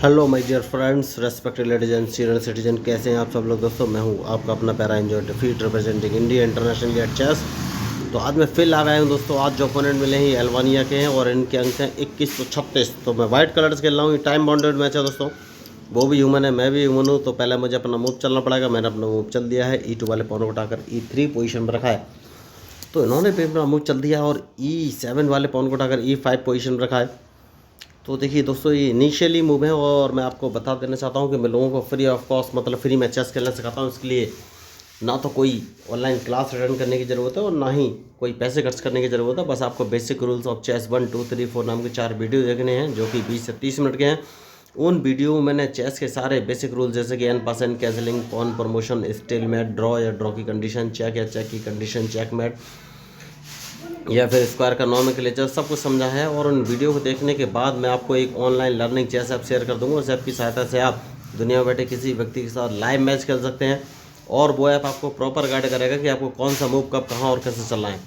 Hello my dear friends, respected ladies and senior citizen, कैसे हैं आप सब लोग दोस्तों। मैं हूं आपका अपना पैरा एंजॉय डिफीट representing India international at chess. तो आज मैं फिर आ गया हूं दोस्तों। आज जो ओपोनेंट मिले हैं अल्बानिया के हैं और इनके अंक हैं 21 तो 36। तो मैं वाइट कलर्स खेल रहा हूँ। ये टाइम बाउंडेड मैच है दोस्तों। वो भी ह्यूमन है, मैं भी ह्यूमन हूँ। तो पहले मुझे अपना मूव चलना पड़ेगा। मैंने अपना मूव चल दिया है। E2 वाले पॉन को उठाकर E3 पोजिशन पर रखा है। तो इन्होंने भी अपना मूव चल दिया और E7 वाले पॉन को उठाकर E5 पोजिशन पर रखा है। तो देखिए दोस्तों, ये इनिशियली मूव है और मैं आपको बता देना चाहता हूँ कि मैं लोगों को फ्री ऑफ कॉस्ट मतलब फ्री में चेस खेलना सिखाता हूँ। इसके लिए ना तो कोई ऑनलाइन क्लास अटेंड करने की ज़रूरत है और ना ही कोई पैसे खर्च करने की ज़रूरत है। बस आपको बेसिक रूल्स ऑफ चेस 1, 2, 3, 4 नाम के 4 वीडियो देखने हैं जो कि 20 से 30 मिनट के हैं। उन वीडियो में मैंने चेस के सारे बेसिक रूल्स जैसे कि en passant, and castling, pawn promotion, stalemate, draw या ड्रॉ की कंडीशन, चेक या चेक की कंडीशन, चेक मैट या फिर स्क्वायर का नॉमेनक्लेचर सब कुछ समझा है। और उन वीडियो को देखने के बाद मैं आपको एक online learning chess app share कर दूंगा। उस ऐप की सहायता से आप दुनिया में बैठे किसी व्यक्ति के साथ लाइव मैच खेल सकते हैं और वो ऐप आपको प्रॉपर गाइड करेगा कि आपको कौन सा मूव कब कहाँ और कैसे चलना है।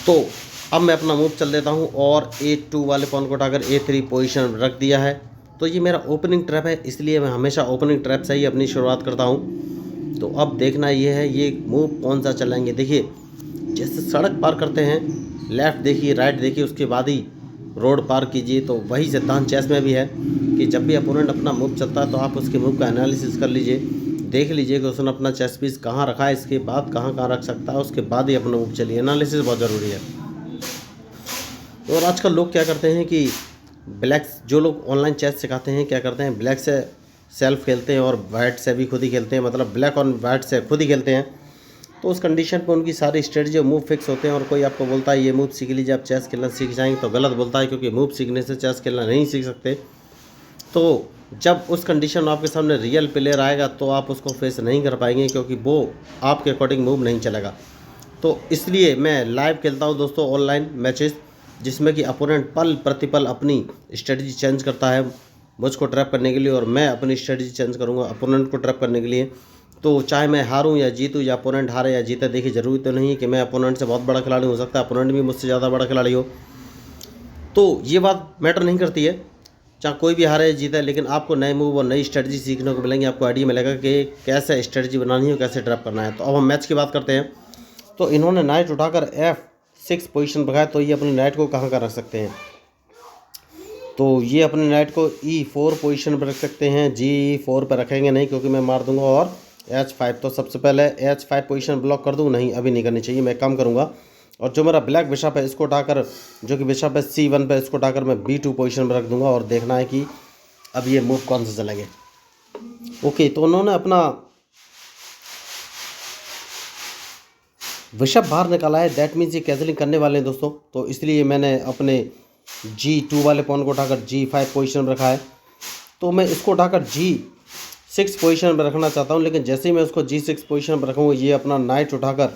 तो अब मैं अपना मूव चल देता हूँ और A2 वाले पॉन को उठाकर A3 पोजिशन रख दिया है। तो ये मेरा ओपनिंग ट्रैप है, इसलिए मैं हमेशा ओपनिंग ट्रैप से ही अपनी शुरुआत करता हूँ। तो अब देखना ये है ये मूव कौन सा चलाएंगे। देखिए, जैसे सड़क पार करते हैं, लेफ़्ट देखिए, राइट देखिए, उसके बाद ही रोड पार कीजिए। तो वही सिद्धांत चेस में भी है कि जब भी अपोनेंट अपना मूव चलता है तो आप उसके मूव का एनालिसिस कर लीजिए, देख लीजिए कि उसने अपना चेस पीस कहाँ रखा है, इसके बाद कहाँ कहाँ रख सकता है, उसके बाद ही अपना मूव चलिए। एनालिसिस बहुत ज़रूरी है। और आजकल लोग क्या करते हैं कि ब्लैक, जो लोग ऑनलाइन चेस सिखाते हैं क्या करते हैं, ब्लैक से सेल्फ खेलते हैं और वाइट से भी खुद ही खेलते हैं, मतलब ब्लैक और वाइट से खुद ही खेलते हैं। तो उस कंडीशन पे उनकी सारी स्ट्रेटजी और मूव फिक्स होते हैं और कोई आपको बोलता है ये मूव सीख लीजिए आप चेस खेलना सीख जाएंगे, तो गलत बोलता है, क्योंकि मूव सीखने से चेस खेलना नहीं सीख सकते। तो जब उस कंडीशन में आपके सामने रियल प्लेयर आएगा तो आप उसको फेस नहीं कर पाएंगे, क्योंकि वो आपके अकॉर्डिंग मूव नहीं चलेगा। तो इसलिए मैं लाइव खेलता हूँ दोस्तों ऑनलाइन मैचेस, जिसमें कि अपोनेंट पल प्रतिपल अपनी स्ट्रेटजी चेंज करता है मुझको ट्रैप करने के लिए, और मैं अपनी स्ट्रेटजी चेंज करूँगा अपोनेंट को ट्रैप करने के लिए। तो चाहे मैं हारूं या जीतूं या अपोनेंट हारे या जीते, देखिए ज़रूरी तो नहीं है कि मैं अपोनेंट से बहुत बड़ा खिलाड़ी हो सकता है, अपोनेंट भी मुझसे ज़्यादा बड़ा खिलाड़ी हो। तो ये बात मैटर नहीं करती है, चाहे कोई भी हारे या जीते, लेकिन आपको नए मूव और नई स्ट्रेटजी सीखने को मिलेंगे। आपको आइडिया मिलेगा कि कैसे स्ट्रेटजी बनानी है, कैसे ट्रैप करना है। तो अब हम मैच की बात करते हैं। तो इन्होंने नाइट उठाकर F6 पोजीशन पर रखा है। तो ये अपनी नाइट को कहाँ रख सकते हैं, तो ये अपने नाइट को E4 पोजीशन पर रख सकते हैं। G4 पर रखेंगे नहीं, क्योंकि मैं मार दूंगा। और H5, तो सबसे पहले H5 पोजीशन ब्लॉक कर दूँ, नहीं अभी नहीं करनी चाहिए, मैं कम करूँगा। और जो मेरा ब्लैक बिशप है इसको उठाकर, जो कि बिशप है C1 पर, इसको उठाकर मैं B2 पोजीशन पर रख दूंगा और देखना है कि अब ये मूव कौन से चलेंगे। ओके, तो उन्होंने अपना बिशप बाहर निकाला है, दैट मीन्स ये कैंसलिंग करने वाले हैं दोस्तों। तो इसलिए मैंने अपने G2 वाले पॉन को उठाकर G5 पोजीशन पर रखा है। तो मैं इसको उठाकर G6 पोजीशन पर रखना चाहता हूं, लेकिन जैसे ही मैं उसको G6 पोजीशन पर रखूँगा, ये अपना नाइट उठाकर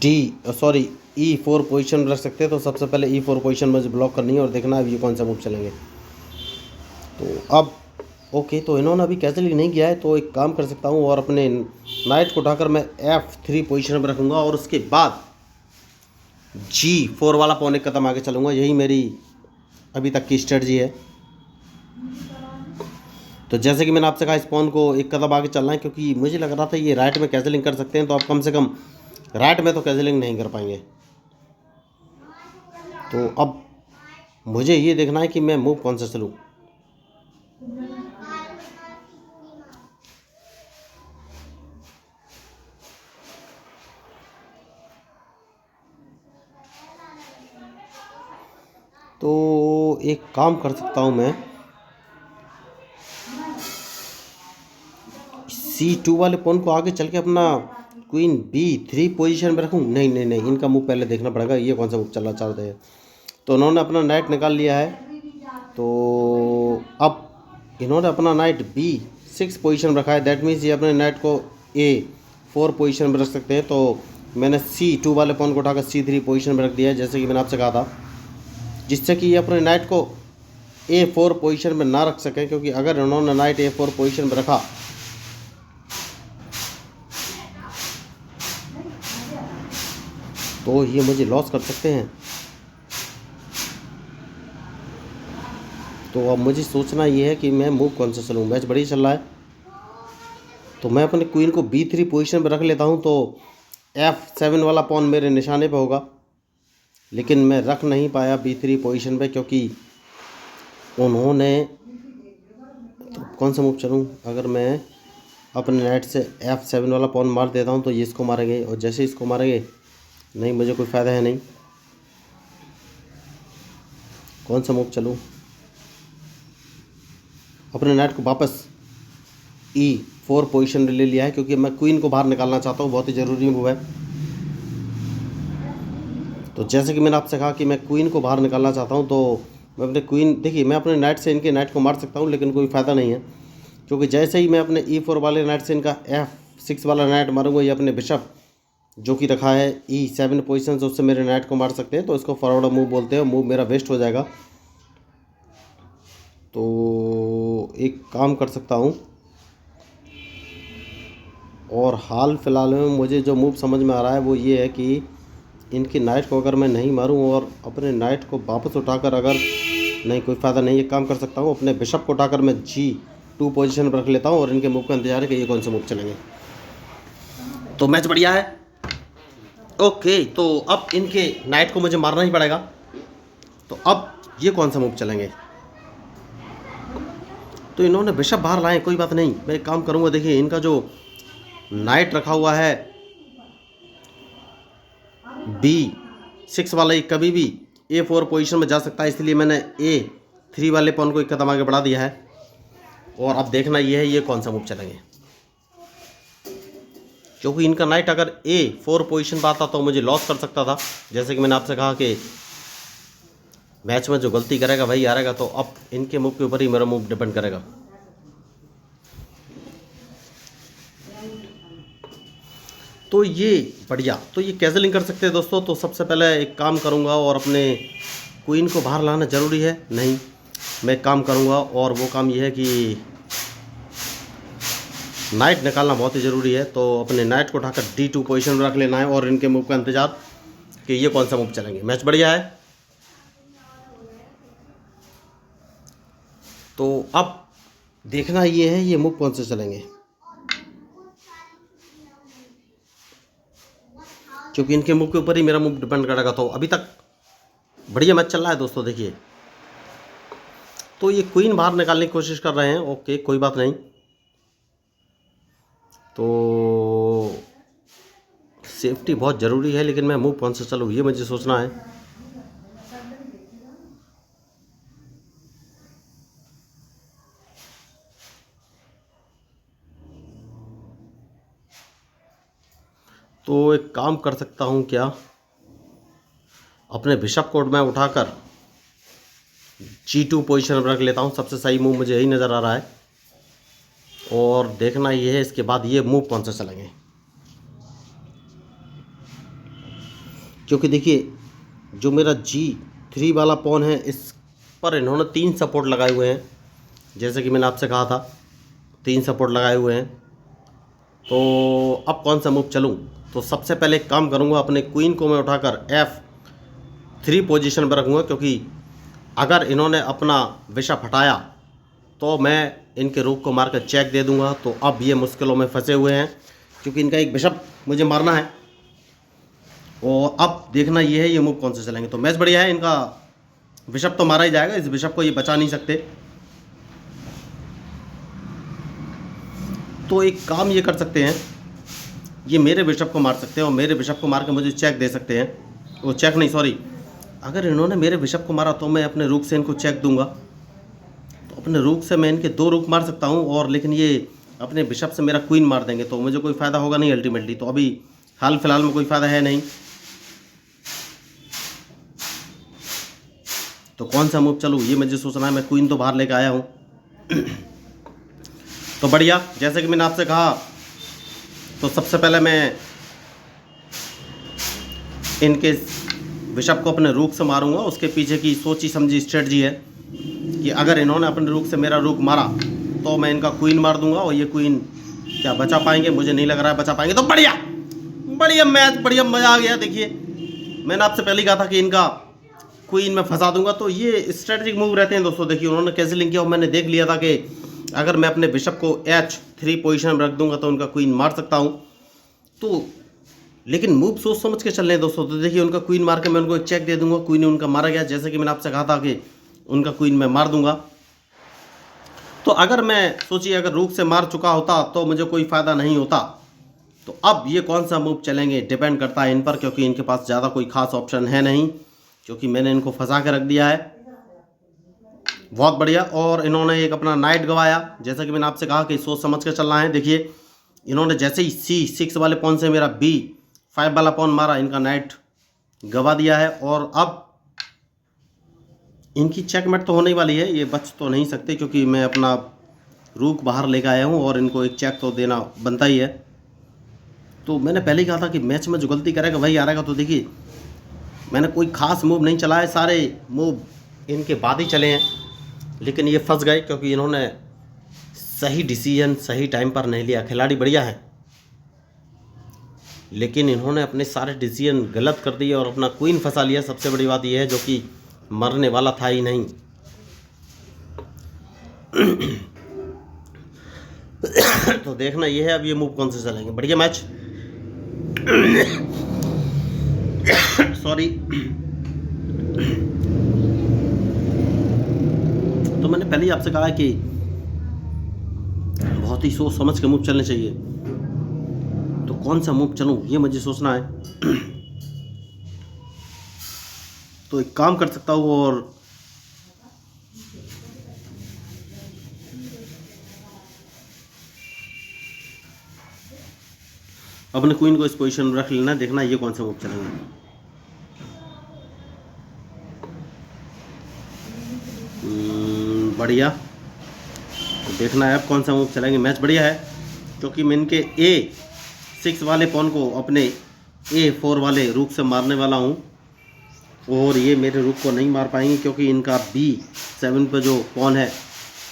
E4 पोजीशन पर रख सकते हैं। तो सबसे पहले E4 पोजीशन मुझे ब्लॉक करनी है और देखना है ये कौन सा मूव चलेंगे। तो अब ओके, तो इन्होंने अभी कैंसलिंग नहीं किया है, तो एक काम कर सकता हूँ और अपने नाइट को उठाकर मैं F3 पोजीशन पर रखूँगा और उसके बाद G4 वाला पॉन एक कदम आगे चलूँगा। यही मेरी अभी तक की स्ट्रेटजी है। तो जैसे कि मैंने आपसे कहा, इस पॉन को एक कदम आगे चलना है, क्योंकि मुझे लग रहा था ये राइट में कैंसलिंग कर सकते हैं, तो आप कम से कम राइट में तो कैंसलिंग नहीं कर पाएंगे। तो अब मुझे ये देखना है कि मैं मूव कौन सा चलूँ। तो एक काम कर सकता हूँ मैं, C2 वाले पॉन को आगे चल के अपना क्वीन B3 पोजीशन पे रखूँ। नहीं नहीं नहीं, इनका मूव पहले देखना पड़ेगा, ये कौन सा मूव चलना चाहते हैं। तो उन्होंने अपना नाइट निकाल लिया है। तो अब इन्होंने अपना नाइट B6 पोजीशन रखा है, दैट मीन्स ये अपने नाइट को A4 पोजीशन पर रख सकते हैं। तो मैंने C2 वाले पॉन को उठाकर C3 पोजीशन पर रख दिया है, जैसे कि मैंने आपसे कहा था, जिससे कि ये अपने नाइट को A4 पोजीशन में ना रख सकें, क्योंकि अगर इन्होंने नाइट A4 पोजीशन में रखा तो ये मुझे लॉस कर सकते हैं। तो अब मुझे सोचना ये है कि मैं मूव कौन सा चलूँ। मैच बढ़िया चल रहा है, तो मैं अपने क्वीन को B3 पोजीशन पर रख लेता हूँ, तो F7 वाला पॉन मेरे निशाने पे होगा। लेकिन मैं रख नहीं पाया B3 पोजीशन पे, क्योंकि उन्होंने, तो कौन सा मूव चलूँ। अगर मैं अपने नाइट से F7 वाला पॉन मार देता हूँ तो ये इसको मारेंगे, और जैसे इसको मारेंगे नहीं, मुझे कोई फ़ायदा है नहीं। कौन सा मूव चलूँ। अपने नाइट को वापस E4 पोजीशन में ले लिया है, क्योंकि मैं क्वीन को बाहर निकालना चाहता हूँ, बहुत ही ज़रूरी मूव है। तो जैसे कि मैंने आपसे कहा कि मैं क्वीन को बाहर निकालना चाहता हूँ, तो मैं अपने क्वीन, देखिए मैं अपने नाइट से इनके नाइट को मार सकता हूँ, लेकिन कोई फ़ायदा नहीं है, क्योंकि जैसे ही मैं अपने E4 वाले नाइट से इनका F6 वाला नाइट मारूंगा, ये अपने बिशप जो कि रखा है E7 पोजीशन से, उससे मेरे नाइट को मार सकते हैं। तो इसको फॉरवर्ड मूव बोलते हैं, मूव मेरा वेस्ट हो जाएगा। तो एक काम कर सकता हूँ, और हाल फिलहाल में मुझे जो मूव समझ में आ रहा है वो ये है कि इनकी नाइट को अगर मैं नहीं मारूं और अपने नाइट को वापस उठाकर, अगर नहीं कोई फ़ायदा नहीं, एक काम कर सकता हूं, अपने बिशप को उठाकर मैं G2 पोजीशन पर रख लेता हूं, और इनके मूव का इंतजार है कि ये कौन से मूव चलेंगे। तो मैच बढ़िया है। ओके, तो अब इनके नाइट को मुझे मारना ही पड़ेगा। तो अब ये कौन सा मूव चलेंगे। तो इन्होंने बिशप बाहर लाए, कोई बात नहीं, मैं एक काम करूँगा। देखिए इनका जो नाइट रखा हुआ है B6 वाला, कभी भी A4 पोजीशन में जा सकता है, इसलिए मैंने A3 वाले पॉन को एक कदम आगे बढ़ा दिया है। और अब देखना ये है ये कौन सा मूव चलेंगे, क्योंकि इनका नाइट अगर A4 पोजीशन पर आता तो मुझे लॉस कर सकता था। जैसे कि मैंने आपसे कहा कि मैच में जो गलती करेगा वही हारेगा, तो अब इनके मूव के ऊपर ही मेरा मूव डिपेंड करेगा। तो ये बढ़िया, तो ये कैंसलिंग कर सकते हैं दोस्तों। तो सबसे पहले एक काम करूँगा, और अपने क्वीन को बाहर लाना ज़रूरी है, नहीं मैं एक काम करूँगा, और वो काम ये है कि नाइट निकालना बहुत ही ज़रूरी है। तो अपने नाइट को उठाकर D2 पोजीशन में रख लेना है, और इनके मूव का इंतजार कि ये कौन सा मूव चलेंगे। मैच बढ़िया है। तो अब देखना ये है ये मूव कौन से चलेंगे, क्योंकि इनके मूव के ऊपर ही मेरा मूव डिपेंड करेगा। तो अभी तक बढ़िया मैच चल रहा है दोस्तों। देखिए तो ये क्वीन बाहर निकालने की कोशिश कर रहे हैं, ओके कोई बात नहीं। तो सेफ्टी बहुत ज़रूरी है, लेकिन मैं मूव कौन सा चलूँ ये मुझे सोचना है। तो एक काम कर सकता हूँ क्या, अपने बिशप को मैं उठाकर G2 पोजीशन पर रख लेता हूँ। सबसे सही मूव मुझे यही नज़र आ रहा है, और देखना ये है इसके बाद ये मूव कौन सा चलेंगे। क्योंकि देखिए जो मेरा G3 वाला पॉन है, इस पर इन्होंने 3 सपोर्ट लगाए हुए हैं, जैसे कि मैंने आपसे कहा था 3 सपोर्ट लगाए हुए हैं। तो अब कौन सा मूव चलूँ। तो सबसे पहले एक काम करूँगा, अपने क्वीन को मैं उठाकर F3 पोजीशन पर रखूँगा, क्योंकि अगर इन्होंने अपना बिशप हटाया तो मैं इनके रूक को मारकर चेक दे दूंगा। तो अब ये मुश्किलों में फंसे हुए हैं, क्योंकि इनका एक बिशप मुझे मारना है, और अब देखना ये है ये मूव कौन से चलेंगे। तो मैच बढ़िया है, इनका बिशप तो मारा ही जाएगा, इस बिशप को ये बचा नहीं सकते। तो एक काम ये कर सकते हैं, ये मेरे बिशप को मार सकते हैं, और मेरे बिशप को मार के मुझे चेक दे सकते हैं। वो चेक नहीं, सॉरी, अगर इन्होंने मेरे बिशप को मारा तो मैं अपने रूक से इनको चेक दूंगा। तो अपने रूक से मैं इनके 2 रूक मार सकता हूँ, और लेकिन ये अपने बिशप से मेरा क्वीन मार देंगे, तो मुझे कोई फ़ायदा होगा नहीं अल्टीमेटली। तो अभी हाल फिलहाल में कोई फ़ायदा है नहीं। तो कौन सा मूव चलूँ ये मुझे सोचना है। मैं क्वीन तो बाहर लेकर आया हूँ। तो बढ़िया, जैसे कि मैंने आपसे कहा, तो सबसे पहले मैं इनके बिशप को अपने रूक से मारूंगा। उसके पीछे की सोची समझी स्ट्रेटजी है कि अगर इन्होंने अपने रूक से मेरा रूक मारा तो मैं इनका क्वीन मार दूंगा, और ये क्वीन क्या बचा पाएंगे, मुझे नहीं लग रहा है बचा पाएंगे। तो बढ़िया बढ़िया मैच, बढ़िया मज़ा आ गया। देखिए मैंने आपसे पहले ही कहा था कि इनका क्वीन में फंसा दूंगा। तो ये स्ट्रेटेजिक मूव रहते हैं दोस्तों। देखिए उन्होंने कैसे लिंक किया और मैंने देख लिया था कि अगर मैं अपने बिशप को H3 पोजीशन में रख दूंगा तो उनका क्वीन मार सकता हूं। तो लेकिन मूव सोच समझ के चल रहे हैं दोस्तों। तो देखिए उनका क्वीन मार के मैं उनको एक चेक दे दूंगा, क्वीन उनका मारा गया, जैसे कि मैंने आपसे कहा था कि उनका क्वीन मैं मार दूंगा। तो अगर मैं सोचिए अगर रूक से मार चुका होता तो मुझे कोई फ़ायदा नहीं होता। तो अब ये कौन सा मूव चलेंगे डिपेंड करता है इन पर, क्योंकि इनके पास ज़्यादा कोई खास ऑप्शन है नहीं, क्योंकि मैंने इनको फंसा के रख दिया है। बहुत बढ़िया। और इन्होंने एक अपना नाइट गवाया, जैसा कि मैंने आपसे कहा कि सोच समझ के चलना है। देखिए इन्होंने जैसे ही C6 वाले पॉन से मेरा B5 वाला पॉन मारा, इनका नाइट गवा दिया है। और अब इनकी चेकमेट तो होने वाली है, ये बच तो नहीं सकते, क्योंकि मैं अपना रूक बाहर लेकर आया हूँ और इनको एक चेक तो देना बनता ही है। तो मैंने पहले ही कहा था कि मैच में जो गलती करेगा वही हारेगा। तो देखिए मैंने कोई ख़ास मूव नहीं चलाए, सारे मूव इनके बाद ही चले हैं, लेकिन ये फंस गए क्योंकि इन्होंने सही डिसीजन सही टाइम पर नहीं लिया। खिलाड़ी बढ़िया है, लेकिन इन्होंने अपने सारे डिसीजन गलत कर दिए और अपना क्वीन फंसा लिया। सबसे बड़ी बात यह है, जो कि मरने वाला था ही नहीं। तो देखना ये है अब ये मूव कौन से चलेंगे। बढ़िया मैच। सॉरी। तो मैंने पहले ही आपसे कहा कि बहुत ही सोच समझ के मूव चलने चाहिए। तो कौन सा मूव चलूं ये मुझे सोचना है। तो एक काम कर सकता हूँ और अपने क्वीन को इस पोजीशन में रख लेना। देखना ये कौन सा मूव चलेंगे। बढ़िया। तो देखना है अब कौन सा मूव चलेंगे। मैच बढ़िया है, क्योंकि मैं इनके A6 वाले पॉन को अपने A4 वाले रूक से मारने वाला हूँ, और ये मेरे रूक को नहीं मार पाएंगे, क्योंकि इनका B7 पे जो पॉन है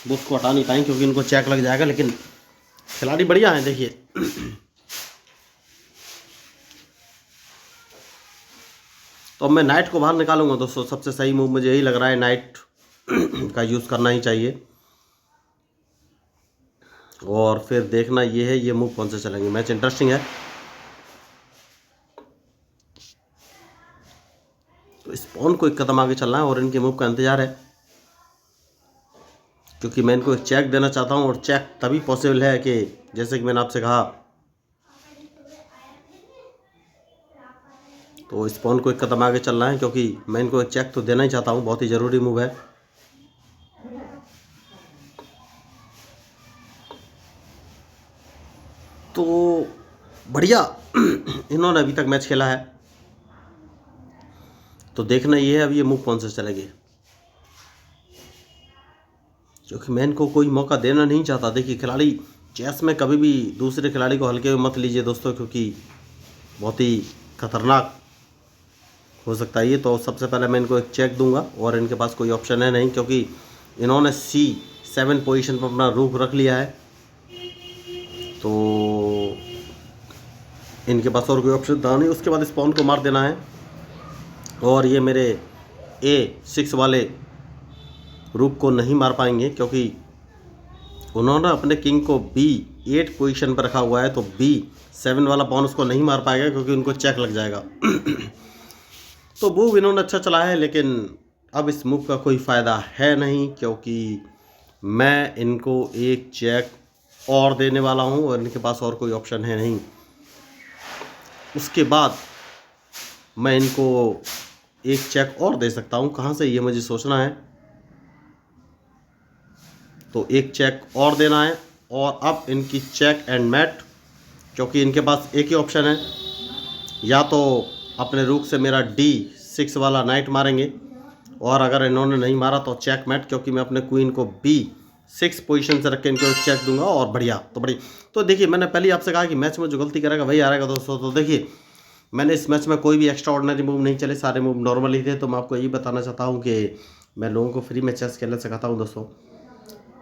वो उसको हटा नहीं पाएंगे, क्योंकि इनको चेक लग जाएगा। लेकिन खिलाड़ी बढ़िया है। देखिए तो अब मैं नाइट को बाहर निकालूंगा दोस्तों। सबसे सही मूव मुझे यही लग रहा है, नाइट का यूज़ करना ही चाहिए। और फिर देखना ये है ये मूव कौन से चलेंगे। मैच इंटरेस्टिंग है। तो इस पॉन को एक कदम आगे चलना है और इनके मूव का इंतजार है, क्योंकि मैं इनको एक चेक देना चाहता हूं। और चेक तभी पॉसिबल है कि जैसे कि मैंने आपसे कहा, तो इस पॉन को एक कदम आगे चलना है, क्योंकि मैं इनको एक चेक तो देना ही चाहता हूं। बहुत ही ज़रूरी मूव है। तो बढ़िया इन्होंने अभी तक मैच खेला है। तो देखना ये है अब ये मूव कौन से चलेंगे, क्योंकि मैं इनको कोई मौका देना नहीं चाहता। देखिए खिलाड़ी चेस में कभी भी दूसरे खिलाड़ी को हल्के में मत लीजिए दोस्तों, क्योंकि बहुत ही खतरनाक हो सकता है ये। तो सबसे पहले मैं इनको एक चेक दूंगा, और इनके पास कोई ऑप्शन है नहीं, क्योंकि इन्होंने C7 पोजीशन पर अपना रूक रख लिया है। तो इनके पास और कोई ऑप्शन था नहीं। उसके बाद इस पॉन को मार देना है, और ये मेरे A6 वाले रूक को नहीं मार पाएंगे, क्योंकि उन्होंने अपने किंग को B8 पोजीशन पर रखा हुआ है। तो B7 वाला पॉन उसको नहीं मार पाएगा, क्योंकि उनको चेक लग जाएगा। तो मूव इन्होंने अच्छा चला है, लेकिन अब इस मूव का कोई फ़ायदा है नहीं, क्योंकि मैं इनको एक चेक और देने वाला हूं और इनके पास और कोई ऑप्शन है नहीं। उसके बाद मैं इनको एक चेक और दे सकता हूं। कहां से ये मुझे सोचना है। तो एक चेक और देना है, और अब इनकी चेक एंड मैट, क्योंकि इनके पास एक ही ऑप्शन है, या तो अपने रूक से मेरा D6 वाला नाइट मारेंगे, और अगर इन्होंने नहीं मारा तो चेक मैट, क्योंकि मैं अपने क्वीन को B6 पोजीशन से रख के इनको चेक दूंगा। और बढ़िया। तो देखिए मैंने पहले ही आपसे कहा कि मैच में जो गलती करेगा वही हारेगा दोस्तों। तो देखिए मैंने इस मैच में कोई भी एक्स्ट्रा ऑर्डिनरी मूव नहीं चले, सारे मूव नॉर्मल ही थे। तो मैं आपको यही बताना चाहता हूँ कि मैं लोगों को फ्री में चेस खेलना सिखाता हूँ दोस्तों।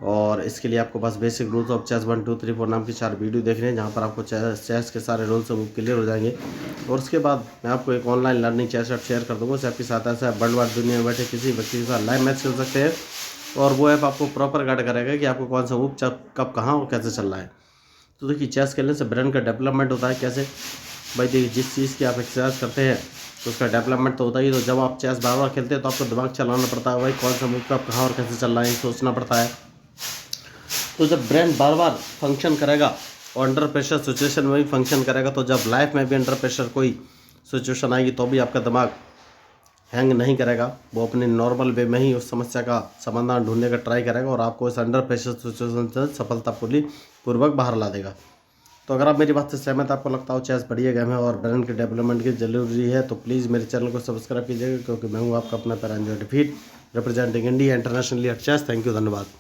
और इसके लिए आपको बस बेसिक रूल्स ऑफ चेस 1 2 3 4 नाम की 4 वीडियो देखने हैं, जहाँ पर आपको चेस के सारे रूल्स मूव क्लियर हो जाएंगे। और उसके बाद मैं आपको एक online learning chess app share कर दूँगा। उस ऐप की सहायता से आप वर्ल्ड वाइड दुनिया में बैठे किसी व्यक्ति के साथ लाइव मैच खेल सकते हैं, और वो ऐप आपको प्रॉपर गाइड करेगा कि आपको कौन सा मूव कब कहाँ और कैसे चल रहा है। तो देखिए, चेस खेलने से ब्रेन का डेवलपमेंट होता है। कैसे भाई? देखिए, जिस चीज़ की आप एक्सरसाइज करते हैं तो उसका डेवलपमेंट तो होता ही। तो जब आप चेस बार बार खेलते हैं तो आपको दिमाग चलाना पड़ता है, भाई कौन सा मूव कब कहाँ और कैसे चल रहा है, सोचना पड़ता है। तो जब ब्रेन बार बार फंक्शन करेगा और अंडर प्रेशर सिचुएशन में भी फंक्शन करेगा, तो जब लाइफ में भी अंडर प्रेशर कोई सिचुएशन आएगी तो भी आपका दिमाग हैंग नहीं करेगा। वो अपने नॉर्मल वे में ही उस समस्या का समाधान ढूंढने का ट्राई करेगा और आपको इस अंडर प्रेशर सिचुएशन से सफलतापूर्वक बाहर ला देगा। तो अगर आप मेरी बात से सहमत, आपको लगता हो चेस बढ़िया गेम है और ब्रेन के डेवलपमेंट की जरूरी है, तो प्लीज़ मेरे चैनल को सब्सक्राइब कीजिएगा, क्योंकि मैं हूँ आपका अपना पैरा एंजॉय डिफीट representing India internationally at chess. Thank you, धन्यवाद।